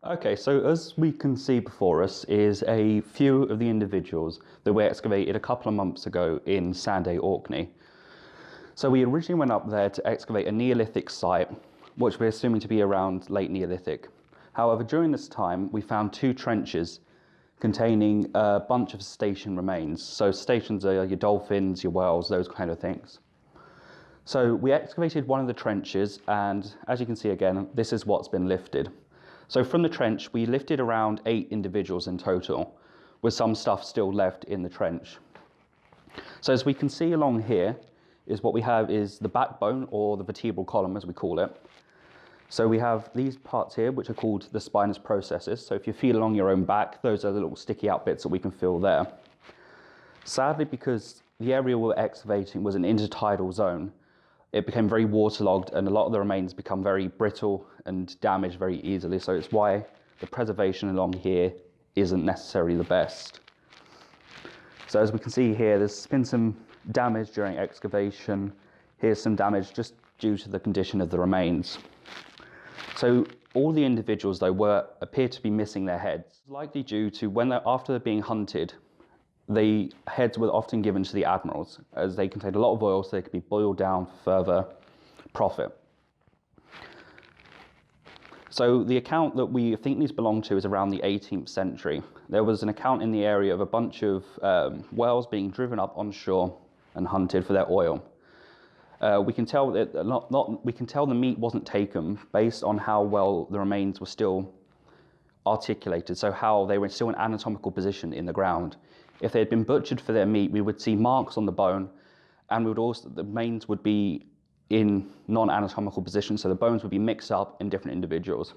Okay, so as we can see before us is a few of the individuals that were excavated a couple of months ago in Sanday, Orkney. So we originally went up there to excavate a Neolithic site, which we're assuming to be around late Neolithic. However, during this time, we found two trenches containing a bunch of station remains. So stations are your dolphins, your whales, those kind of things. So we excavated one of the trenches, and as you can see again, this is what's been lifted. So from the trench, we lifted around 8 individuals in total, with some stuff still left in the trench. So as we can see along here, is what we have is the backbone, or the vertebral column as we call it. So we have these parts here, which are called the spinous processes. So if you feel along your own back, those are the little sticky out bits that we can feel there. Sadly, because the area we were excavating was an intertidal zone, it became very waterlogged and a lot of the remains become very brittle and damaged very easily. So it's why the preservation along here isn't necessarily the best. So as we can see here, there's been some damage during excavation. Here's some damage just due to the condition of the remains. So all the individuals though appear to be missing their heads, likely due to after they're being hunted, the heads were often given to the admirals, as they contained a lot of oil, so they could be boiled down for further profit. So the account that we think these belong to is around the 18th century. There was an account in the area of a bunch of whales being driven up onshore and hunted for their oil. We can tell that we can tell the meat wasn't taken based on how well the remains were still articulated, so how they were still in anatomical position in the ground. If they had been butchered for their meat, we would see marks on the bone, and the remains would be in non-anatomical position, so the bones would be mixed up in different individuals.